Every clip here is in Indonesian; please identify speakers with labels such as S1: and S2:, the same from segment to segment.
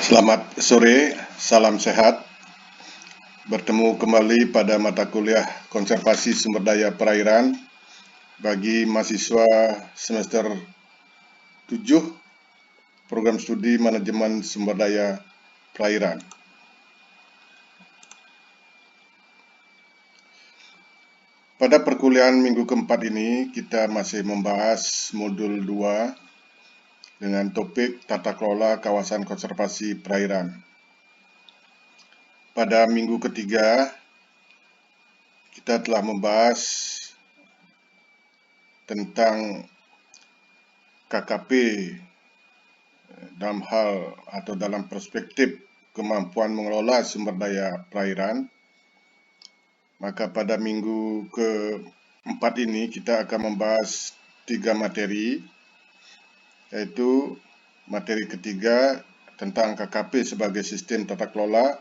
S1: Selamat sore, salam sehat. Bertemu kembali pada mata kuliah Konservasi Sumber Daya Perairan bagi mahasiswa semester 7 Program Studi Manajemen Sumber Daya Perairan. Pada perkuliahan minggu keempat ini, kita masih membahas modul 2 dengan topik tata kelola kawasan konservasi perairan. Pada minggu ketiga, kita telah membahas tentang KKP dalam hal atau dalam perspektif kemampuan mengelola sumber daya perairan. Maka pada minggu keempat ini kita akan membahas 3 materi, yaitu materi ketiga tentang KKP sebagai sistem tata kelola,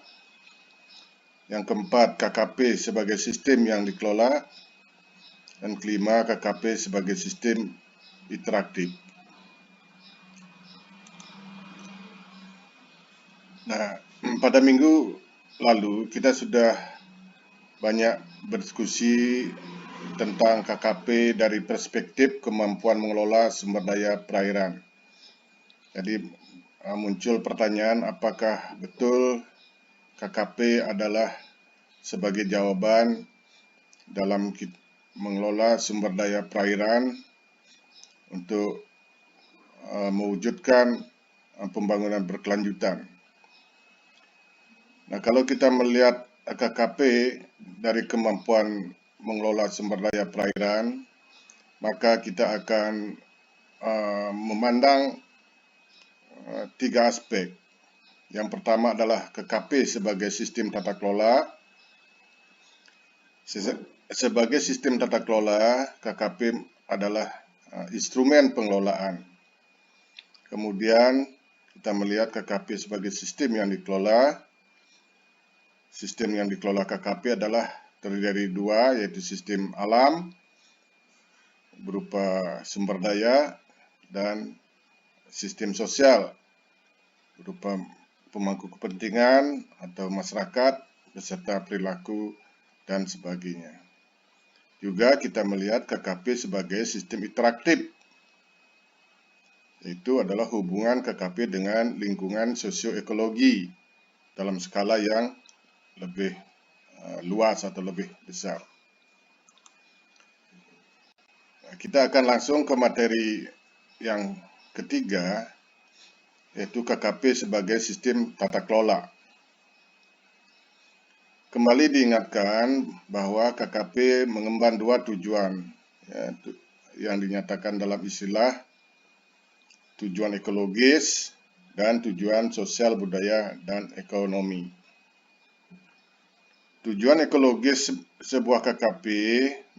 S1: yang keempat KKP sebagai sistem yang dikelola, dan kelima KKP sebagai sistem interaktif. Nah, pada minggu lalu kita sudah banyak berdiskusi tentang KKP dari perspektif kemampuan mengelola sumber daya perairan. Jadi muncul pertanyaan, apakah betul KKP adalah sebagai jawaban dalam mengelola sumber daya perairan untuk mewujudkan pembangunan berkelanjutan. Nah, kalau kita melihat KKP dari kemampuan mengelola sumber daya perairan, maka kita akan memandang 3 aspek. Yang pertama adalah KKP sebagai sistem tata kelola. Sebagai sistem tata kelola, KKP adalah instrumen pengelolaan. Kemudian kita melihat KKP sebagai sistem yang dikelola. Sistem yang dikelola KKP adalah terdiri dari 2, yaitu sistem alam berupa sumber daya dan sistem sosial berupa pemangku kepentingan atau masyarakat beserta perilaku dan sebagainya. Juga kita melihat KKP sebagai sistem interaktif, yaitu adalah hubungan KKP dengan lingkungan sosioekologi dalam skala yang lebih luas atau lebih besar. Kita akan langsung ke materi yang ketiga, yaitu KKP sebagai sistem tata kelola. Kembali diingatkan bahwa KKP mengemban 2 tujuan, yang dinyatakan dalam istilah tujuan ekologis dan tujuan sosial budaya dan ekonomi. Tujuan ekologis sebuah KKP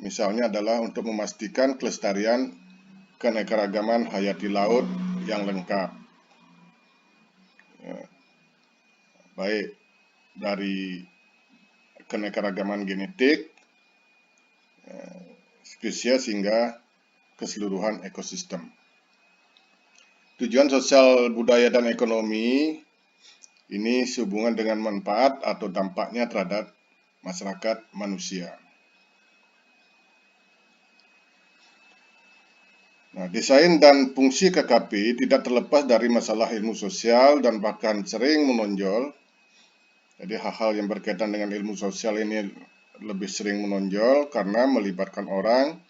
S1: misalnya adalah untuk memastikan kelestarian keanekaragaman hayati laut yang lengkap, baik dari keanekaragaman genetik, spesies hingga keseluruhan ekosistem. Tujuan sosial budaya dan ekonomi ini sehubungan dengan manfaat atau dampaknya terhadap masyarakat manusia. Nah, desain dan fungsi KKP tidak terlepas dari masalah ilmu sosial dan bahkan sering menonjol. Jadi hal-hal yang berkaitan dengan ilmu sosial ini lebih sering menonjol karena melibatkan orang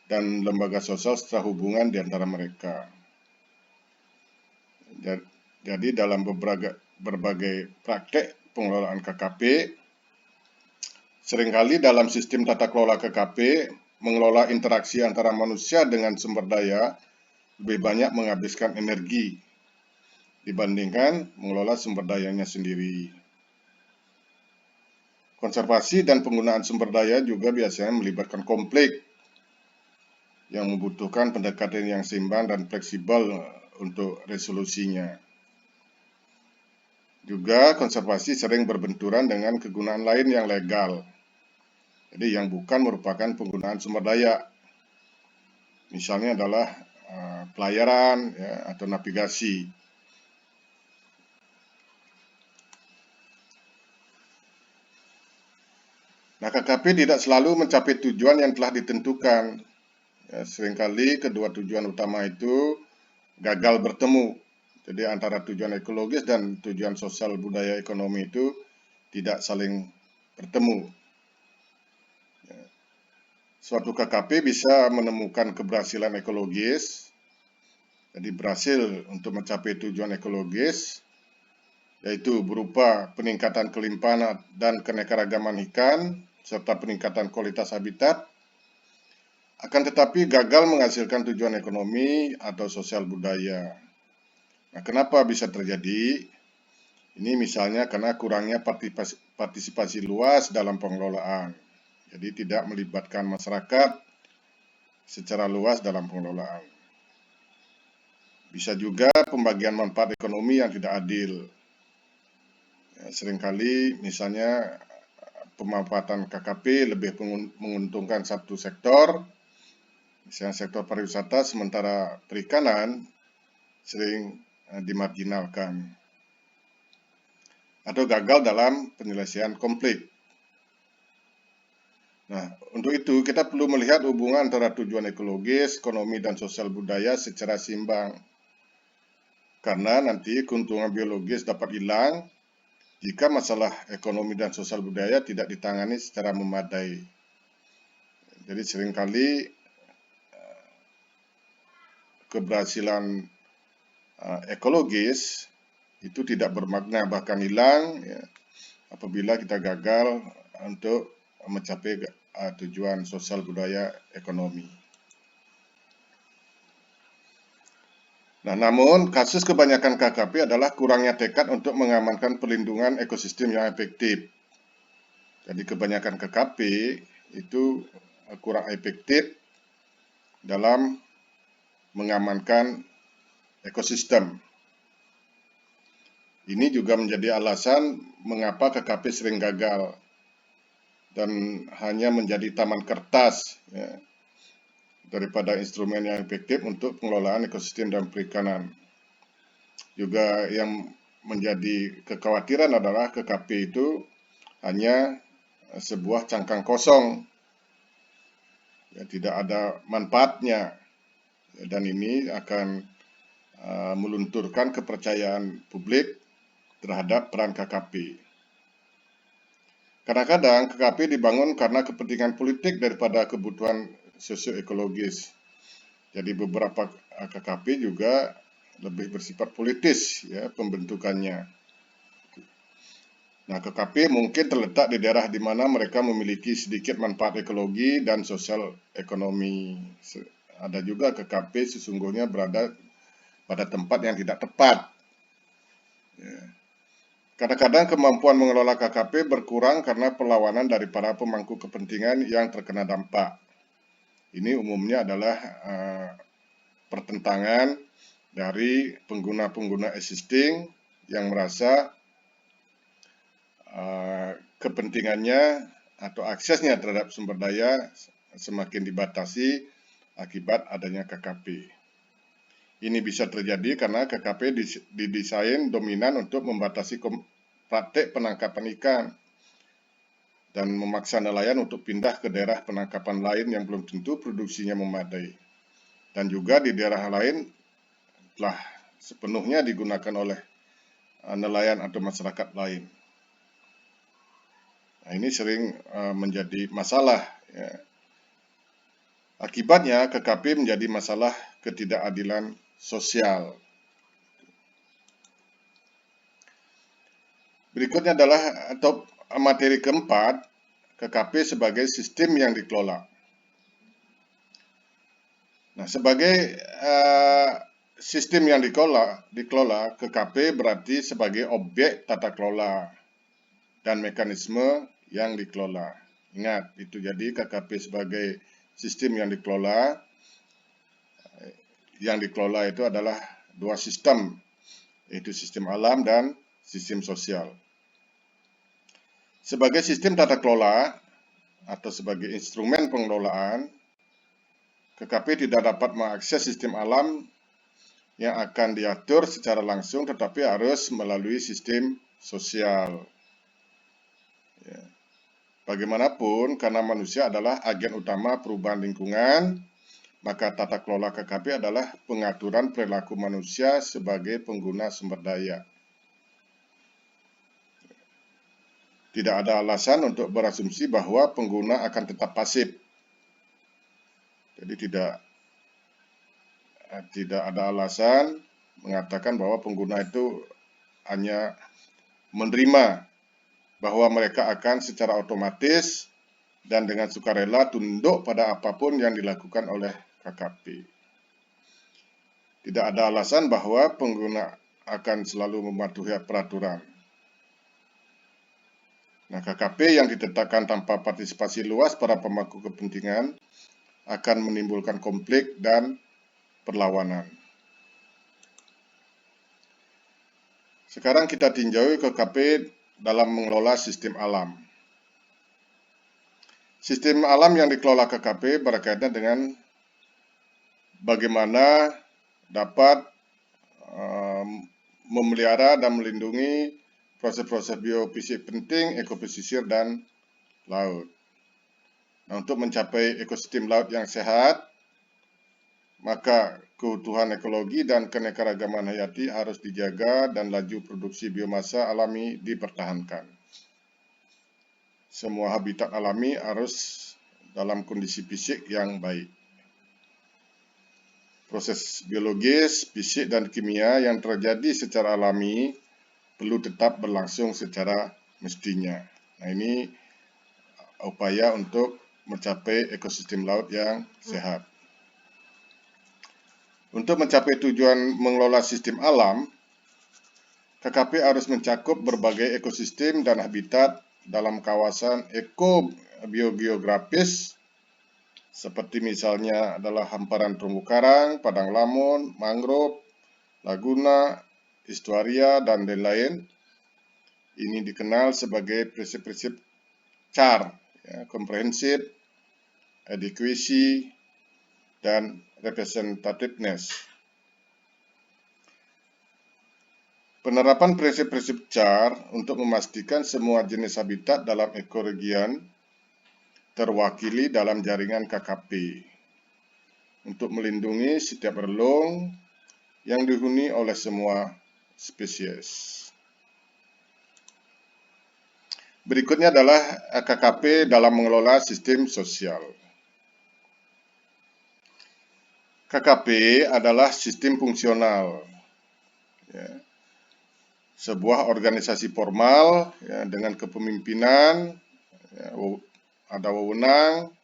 S1: dan lembaga sosial serta hubungan di antara mereka. Jadi dalam berbagai praktek pengelolaan KKP, seringkali dalam sistem tata kelola KKP, mengelola interaksi antara manusia dengan sumber daya lebih banyak menghabiskan energi dibandingkan mengelola sumber dayanya sendiri. Konservasi dan penggunaan sumber daya juga biasanya melibatkan konflik yang membutuhkan pendekatan yang seimbang dan fleksibel untuk resolusinya. Juga konservasi sering berbenturan dengan kegunaan lain yang legal, jadi yang bukan merupakan penggunaan sumber daya. Misalnya adalah pelayaran atau navigasi. Nah, KKP tidak selalu mencapai tujuan yang telah ditentukan. Ya, seringkali kedua tujuan utama itu gagal bertemu. Jadi antara tujuan ekologis dan tujuan sosial budaya ekonomi itu tidak saling bertemu. Suatu KKP bisa menemukan keberhasilan ekologis, jadi berhasil untuk mencapai tujuan ekologis, yaitu berupa peningkatan kelimpahan dan keanekaragaman ikan, serta peningkatan kualitas habitat, akan tetapi gagal menghasilkan tujuan ekonomi atau sosial budaya. Nah, kenapa bisa terjadi? Ini misalnya karena kurangnya partisipasi luas dalam pengelolaan. Jadi tidak melibatkan masyarakat secara luas dalam pengelolaan. Bisa juga pembagian manfaat ekonomi yang tidak adil. Ya, seringkali misalnya pemanfaatan KKP lebih menguntungkan satu sektor, misalnya sektor pariwisata, sementara perikanan sering dimarginalkan atau gagal dalam penyelesaian konflik. Nah, untuk itu kita perlu melihat hubungan antara tujuan ekologis, ekonomi, dan sosial budaya secara seimbang. Karena nanti keuntungan biologis dapat hilang jika masalah ekonomi dan sosial budaya tidak ditangani secara memadai. Jadi seringkali keberhasilan ekologis itu tidak bermakna bahkan hilang ya, apabila kita gagal untuk mencapai tujuan sosial budaya ekonomi. Nah, namun kasus kebanyakan KKP adalah kurangnya tekad untuk mengamankan perlindungan ekosistem yang efektif. Jadi kebanyakan KKP itu kurang efektif dalam mengamankan ekosistem. Ini juga menjadi alasan mengapa KKP sering gagal dan hanya menjadi taman kertas ya, daripada instrumen yang efektif untuk pengelolaan ekosistem dan perikanan. Juga yang menjadi kekhawatiran adalah KKP itu hanya sebuah cangkang kosong, ya, tidak ada manfaatnya, ya, dan ini akan melunturkan kepercayaan publik terhadap peran KKP. Kadang-kadang KKP dibangun karena kepentingan politik daripada kebutuhan sosioekologis. Jadi beberapa KKP juga lebih bersifat politis ya pembentukannya. Nah, KKP mungkin terletak di daerah di mana mereka memiliki sedikit manfaat ekologi dan sosial ekonomi. Ada juga KKP sesungguhnya berada pada tempat yang tidak tepat. Kadang-kadang kemampuan mengelola KKP berkurang karena perlawanan dari para pemangku kepentingan yang terkena dampak. Ini umumnya adalah pertentangan dari pengguna-pengguna existing yang merasa kepentingannya atau aksesnya terhadap sumber daya semakin dibatasi akibat adanya KKP. Ini bisa terjadi karena KKP didesain dominan untuk membatasi praktek penangkapan ikan dan memaksa nelayan untuk pindah ke daerah penangkapan lain yang belum tentu produksinya memadai. Dan juga di daerah lain telah sepenuhnya digunakan oleh nelayan atau masyarakat lain. Nah, ini sering menjadi masalah. Ya. Akibatnya KKP menjadi masalah ketidakadilan sosial. Berikutnya adalah materi keempat, KKP sebagai sistem yang dikelola. Nah, sebagai sistem yang dikelola, KKP berarti sebagai objek tata kelola dan mekanisme yang dikelola. Ingat, itu jadi KKP sebagai sistem yang dikelola itu adalah dua sistem, yaitu sistem alam dan sistem sosial. Sebagai sistem tata kelola atau sebagai instrumen pengelolaan, KKP tidak dapat mengakses sistem alam yang akan diatur secara langsung, tetapi harus melalui sistem sosial. Ya. Bagaimanapun, karena manusia adalah agen utama perubahan lingkungan, maka tata kelola KKP adalah pengaturan perilaku manusia sebagai pengguna sumber daya. Tidak ada alasan untuk berasumsi bahwa pengguna akan tetap pasif. Jadi tidak ada alasan mengatakan bahwa pengguna itu hanya menerima bahwa mereka akan secara otomatis dan dengan sukarela tunduk pada apapun yang dilakukan oleh KKP. Tidak ada alasan bahwa pengguna akan selalu mematuhi peraturan. Nah, KKP yang ditetapkan tanpa partisipasi luas para pemangku kepentingan akan menimbulkan konflik dan perlawanan. Sekarang kita tinjau KKP dalam mengelola sistem alam. Sistem alam yang dikelola KKP berkaitan dengan bagaimana dapat memelihara dan melindungi proses-proses biofisik penting ekopesisir dan laut. Nah, untuk mencapai ekosistem laut yang sehat, maka keutuhan ekologi dan keanekaragaman hayati harus dijaga dan laju produksi biomasa alami dipertahankan. Semua habitat alami harus dalam kondisi fisik yang baik. Proses biologis, fisik, dan kimia yang terjadi secara alami perlu tetap berlangsung secara mestinya. Nah, ini upaya untuk mencapai ekosistem laut yang sehat. Untuk mencapai tujuan mengelola sistem alam, KKP harus mencakup berbagai ekosistem dan habitat dalam kawasan ekobiogeografis, seperti misalnya adalah hamparan terumbu karang, padang lamun, mangrove, laguna, estuaria, dan lain-lain. Ini dikenal sebagai prinsip-prinsip CAR, comprehensive, adequacy, dan representativeness. Penerapan prinsip-prinsip CAR untuk memastikan semua jenis habitat dalam ekoregion terwakili dalam jaringan KKP untuk melindungi setiap relung yang dihuni oleh semua spesies. Berikutnya adalah KKP dalam mengelola sistem sosial. KKP adalah sistem fungsional, sebuah organisasi formal dengan kepemimpinan, ada wewenang,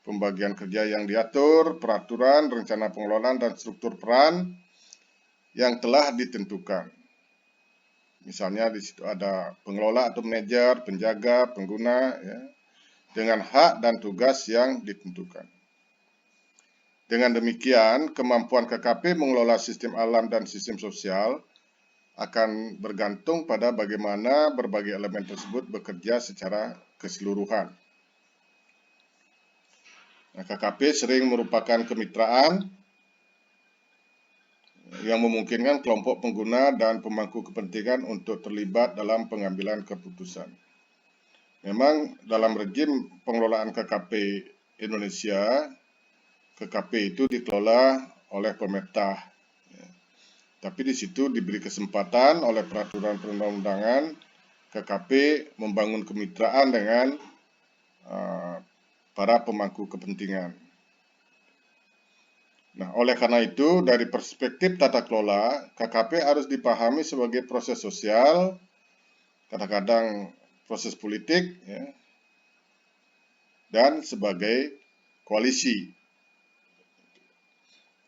S1: pembagian kerja yang diatur, peraturan, rencana pengelolaan, dan struktur peran yang telah ditentukan. Misalnya di situ ada pengelola atau manajer, penjaga, pengguna, dengan hak dan tugas yang ditentukan. Dengan demikian, kemampuan KKP mengelola sistem alam dan sistem sosial akan bergantung pada bagaimana berbagai elemen tersebut bekerja secara keseluruhan. Nah, KKP sering merupakan kemitraan yang memungkinkan kelompok pengguna dan pemangku kepentingan untuk terlibat dalam pengambilan keputusan. Memang dalam rejim pengelolaan KKP Indonesia, KKP itu dikelola oleh pemerintah, tapi di situ diberi kesempatan oleh peraturan perundang-undangan KKP membangun kemitraan dengan para pemangku kepentingan. Nah, oleh karena itu, dari perspektif tata kelola, KKP harus dipahami sebagai proses sosial, kadang-kadang proses politik, dan sebagai koalisi.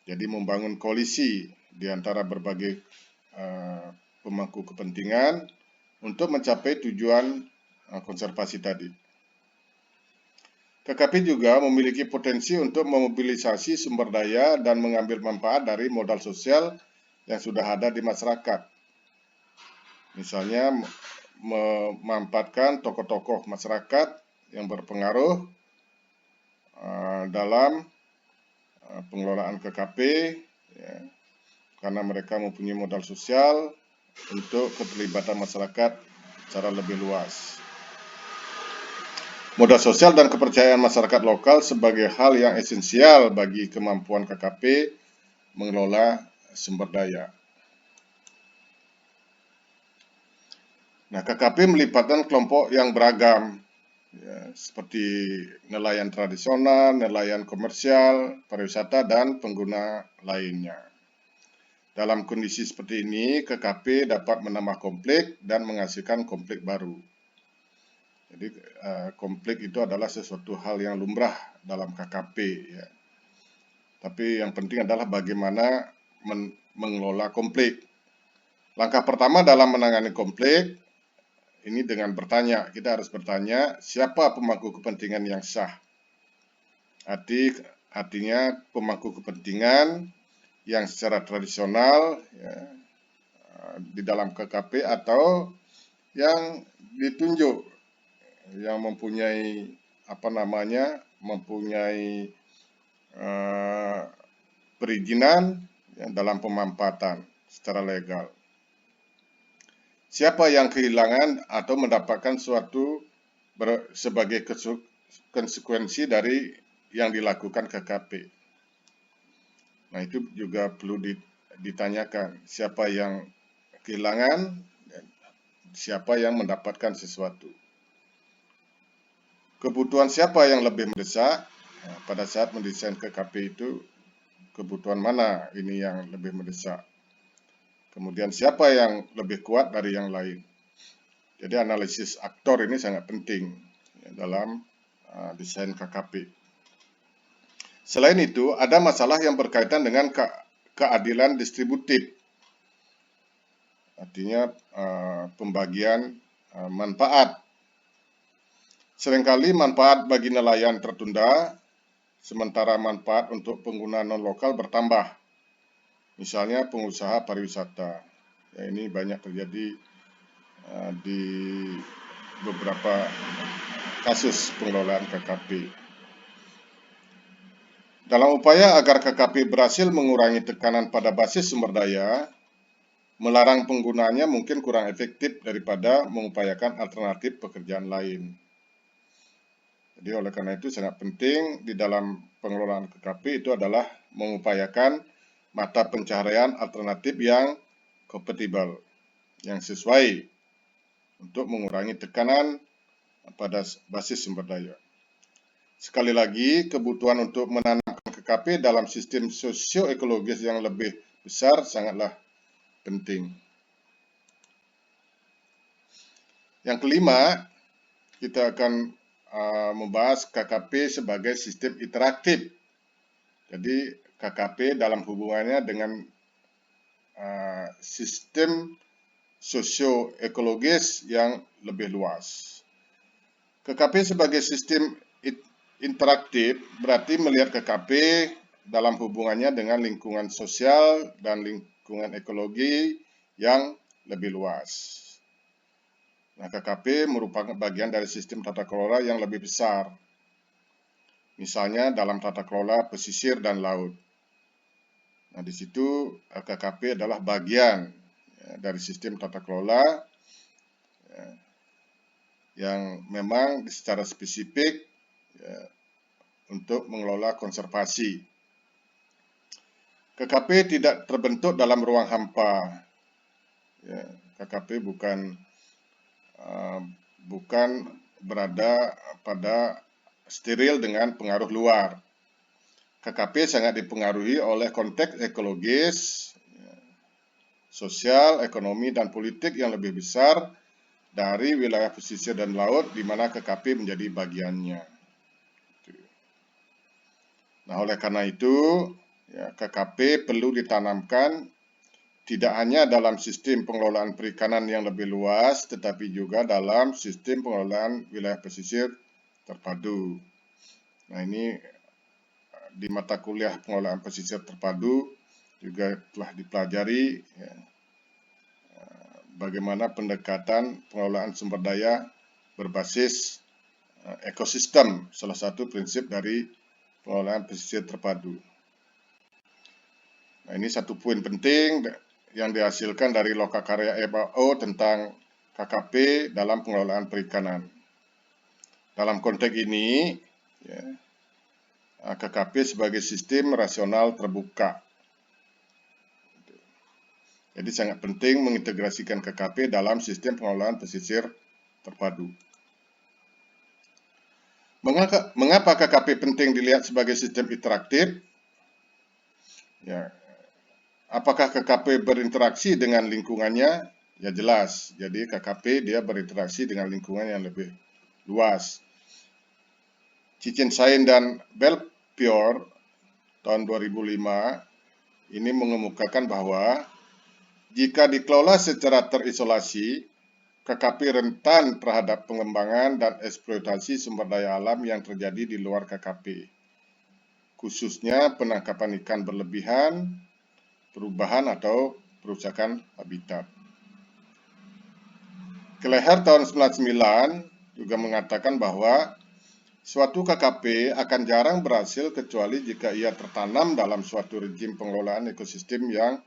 S1: Jadi membangun koalisi di antara berbagai pemangku kepentingan untuk mencapai tujuan konservasi tadi. KKP juga memiliki potensi untuk memobilisasi sumber daya dan mengambil manfaat dari modal sosial yang sudah ada di masyarakat. Misalnya memanfaatkan tokoh-tokoh masyarakat yang berpengaruh dalam pengelolaan KKP, karena mereka mempunyai modal sosial untuk keterlibatan masyarakat secara lebih luas. Modal sosial dan kepercayaan masyarakat lokal sebagai hal yang esensial bagi kemampuan KKP mengelola sumber daya. Nah, KKP melibatkan kelompok yang beragam, ya, seperti nelayan tradisional, nelayan komersial, pariwisata, dan pengguna lainnya. Dalam kondisi seperti ini, KKP dapat menambah konflik dan menghasilkan konflik baru. Jadi, konflik itu adalah sesuatu hal yang lumrah dalam KKP, ya. Tapi yang penting adalah bagaimana mengelola konflik. Langkah pertama dalam menangani konflik ini dengan bertanya. Kita harus bertanya, siapa pemangku kepentingan yang sah? Artinya pemangku kepentingan yang secara tradisional, ya, di dalam KKP atau yang ditunjuk, yang mempunyai mempunyai perizinan, ya, dalam pemampatan secara legal. Siapa yang kehilangan atau mendapatkan suatu sebagai konsekuensi dari yang dilakukan KKP. Nah, itu juga perlu ditanyakan, siapa yang kehilangan, siapa yang mendapatkan sesuatu. Kebutuhan siapa yang lebih mendesak? Nah, pada saat mendesain KKP itu, kebutuhan mana ini yang lebih mendesak? Kemudian siapa yang lebih kuat dari yang lain? Jadi analisis aktor ini sangat penting, ya, dalam desain KKP. Selain itu, ada masalah yang berkaitan dengan keadilan distributif. Artinya pembagian manfaat. Seringkali manfaat bagi nelayan tertunda, sementara manfaat untuk pengguna non-lokal bertambah. Misalnya pengusaha pariwisata. Ya, ini banyak terjadi di beberapa kasus pengelolaan KKP. Dalam upaya agar KKP berhasil mengurangi tekanan pada basis sumber daya, melarang penggunanya mungkin kurang efektif daripada mengupayakan alternatif pekerjaan lain. Jadi oleh karena itu sangat penting di dalam pengelolaan KKP itu adalah mengupayakan mata pencaharian alternatif yang kompatibel, yang sesuai untuk mengurangi tekanan pada basis sumber daya. Sekali lagi, kebutuhan untuk menanamkan KKP dalam sistem sosioekologis yang lebih besar sangatlah penting. Yang kelima, kita akan membahas KKP sebagai sistem interaktif. Jadi KKP dalam hubungannya dengan sistem sosioekologis yang lebih luas. KKP sebagai sistem interaktif berarti melihat KKP dalam hubungannya dengan lingkungan sosial dan lingkungan ekologi yang lebih luas. Nah, KKP merupakan bagian dari sistem tata kelola yang lebih besar. Misalnya dalam tata kelola pesisir dan laut. Nah, di situ KKP adalah bagian, ya, dari sistem tata kelola, ya, yang memang secara spesifik, ya, untuk mengelola konservasi. KKP tidak terbentuk dalam ruang hampa. Ya, KKP bukan berada pada steril dengan pengaruh luar. KKP sangat dipengaruhi oleh konteks ekologis, sosial, ekonomi, dan politik yang lebih besar dari wilayah pesisir dan laut di mana KKP menjadi bagiannya. Nah, oleh karena itu, ya, KKP perlu ditanamkan tidak hanya dalam sistem pengelolaan perikanan yang lebih luas, tetapi juga dalam sistem pengelolaan wilayah pesisir terpadu. Nah, ini di mata kuliah pengelolaan pesisir terpadu juga telah dipelajari, ya, bagaimana pendekatan pengelolaan sumber daya berbasis ekosistem, salah satu prinsip dari pengelolaan pesisir terpadu. Nah, ini satu poin penting yang dihasilkan dari Lokakarya FAO tentang KKP dalam pengelolaan perikanan. Dalam konteks ini, ya, KKP sebagai sistem rasional terbuka. Jadi sangat penting mengintegrasikan KKP dalam sistem pengelolaan pesisir terpadu. Mengapa KKP penting dilihat sebagai sistem interaktif? Ya, apakah KKP berinteraksi dengan lingkungannya? Ya jelas. Jadi KKP dia berinteraksi dengan lingkungan yang lebih luas. Csikszentmihalyi dan Belfiore tahun 2005 ini mengemukakan bahwa jika dikelola secara terisolasi, KKP rentan terhadap pengembangan dan eksploitasi sumber daya alam yang terjadi di luar KKP, khususnya penangkapan ikan berlebihan, perubahan atau perusakan habitat. Kelleher tahun 1999 juga mengatakan bahwa suatu KKP akan jarang berhasil kecuali jika ia tertanam dalam suatu rejim pengelolaan ekosistem yang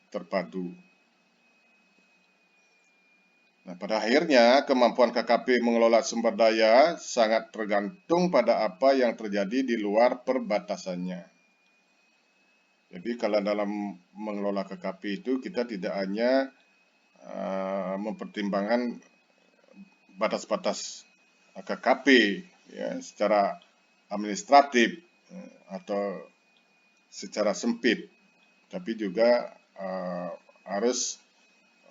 S1: terpadu. Nah, pada akhirnya, kemampuan KKP mengelola sumber daya sangat tergantung pada apa yang terjadi di luar perbatasannya. Jadi, kalau dalam mengelola KKP itu, kita tidak hanya mempertimbangkan batas-batas KKP ya, secara administratif atau secara sempit, tapi juga harus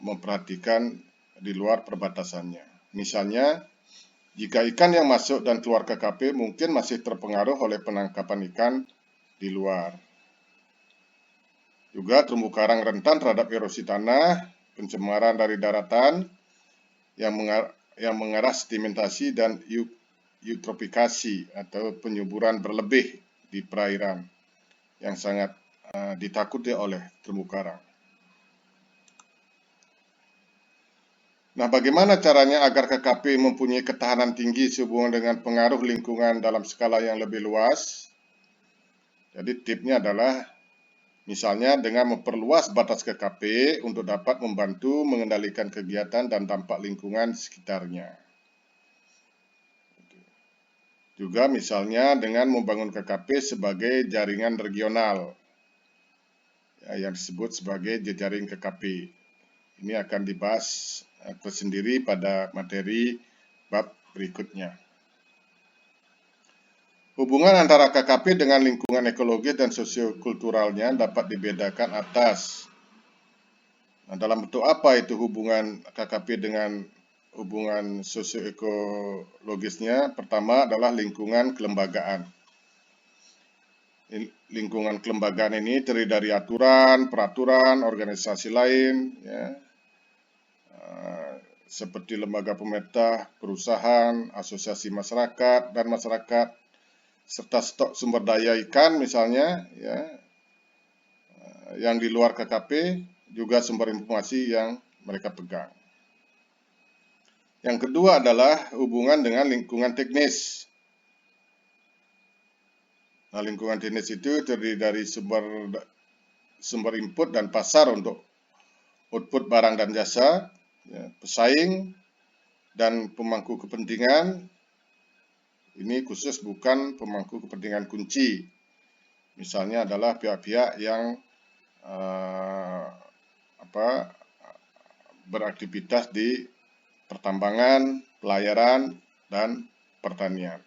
S1: memperhatikan di luar perbatasannya. Misalnya, jika ikan yang masuk dan keluar KKP mungkin masih terpengaruh oleh penangkapan ikan di luar. Juga terumbu karang rentan terhadap erosi tanah, pencemaran dari daratan yang mengarah sedimentasi dan eutrofikasi atau penyuburan berlebih di perairan yang sangat ditakuti oleh terumbu karang. Nah, bagaimana caranya agar KKP mempunyai ketahanan tinggi sehubungan dengan pengaruh lingkungan dalam skala yang lebih luas? Jadi tipsnya adalah misalnya dengan memperluas batas KKP untuk dapat membantu mengendalikan kegiatan dan dampak lingkungan sekitarnya. Juga misalnya dengan membangun KKP sebagai jaringan regional yang disebut sebagai jejaring KKP. Ini akan dibahas tersendiri pada materi bab berikutnya. Hubungan antara KKP dengan lingkungan ekologis dan sosiokulturalnya dapat dibedakan atas. Nah, dalam bentuk apa itu hubungan KKP dengan hubungan sosioekologisnya? Pertama adalah lingkungan kelembagaan. Lingkungan kelembagaan ini terdiri dari aturan, peraturan, organisasi lain, ya, seperti lembaga pemerintah, perusahaan, asosiasi masyarakat, dan masyarakat, serta stok sumber daya ikan misalnya, ya, yang di luar KKP, juga sumber informasi yang mereka pegang. Yang kedua adalah hubungan dengan lingkungan teknis. Nah, lingkungan teknis itu terdiri dari sumber input dan pasar untuk output barang dan jasa, ya, pesaing, dan pemangku kepentingan. Ini khusus bukan pemangku kepentingan kunci. Misalnya adalah pihak-pihak yang beraktivitas di pertambangan, pelayaran, dan pertanian.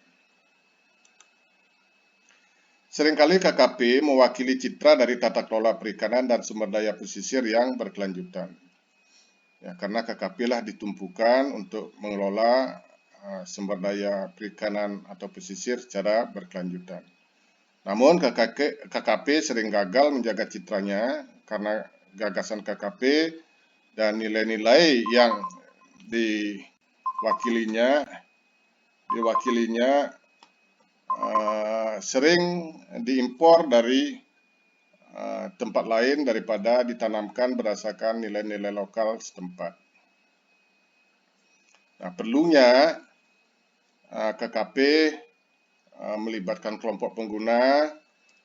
S1: Seringkali KKP mewakili citra dari tata kelola perikanan dan sumber daya pesisir yang berkelanjutan. Ya, karena KKP lah ditumpukan untuk mengelola sumber daya perikanan atau pesisir secara berkelanjutan. Namun KKP sering gagal menjaga citranya karena gagasan KKP dan nilai-nilai yang diwakilinya sering diimpor dari tempat lain daripada ditanamkan berdasarkan nilai-nilai lokal setempat. Nah, perlunya KKP melibatkan kelompok pengguna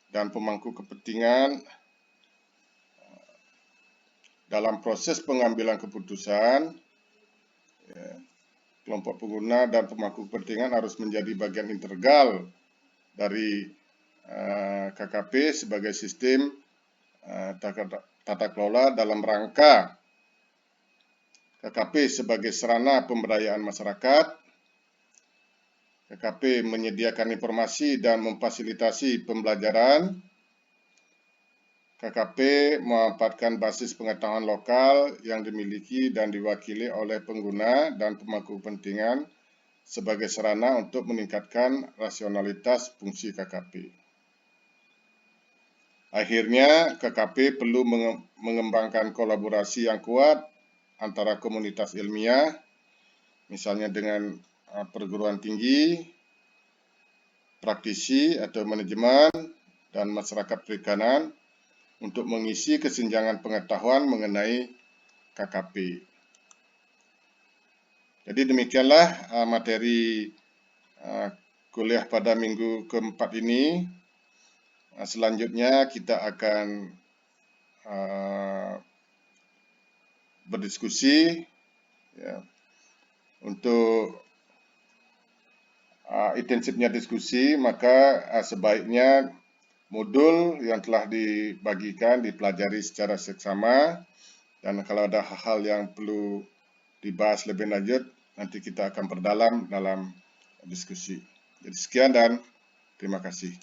S1: dan pemangku kepentingan dalam proses pengambilan keputusan. Ya, kelompok pengguna dan pemangku kepentingan harus menjadi bagian integral dari KKP sebagai sistem tata kelola dalam rangka KKP sebagai sarana pemberdayaan masyarakat. KKP menyediakan informasi dan memfasilitasi pembelajaran. KKP memanfaatkan basis pengetahuan lokal yang dimiliki dan diwakili oleh pengguna dan pemangku kepentingan sebagai sarana untuk meningkatkan rasionalitas fungsi KKP. Akhirnya, KKP perlu mengembangkan kolaborasi yang kuat antara komunitas ilmiah, misalnya dengan perguruan tinggi, praktisi atau manajemen, dan masyarakat perikanan untuk mengisi kesenjangan pengetahuan mengenai KKP. Jadi demikianlah materi kuliah pada minggu keempat ini. Selanjutnya kita akan berdiskusi ya. Untuk intensifnya diskusi, maka sebaiknya modul yang telah dibagikan dipelajari secara seksama, dan kalau ada hal-hal yang perlu dibahas lebih lanjut, nanti kita akan perdalam dalam diskusi. Jadi sekian dan terima kasih.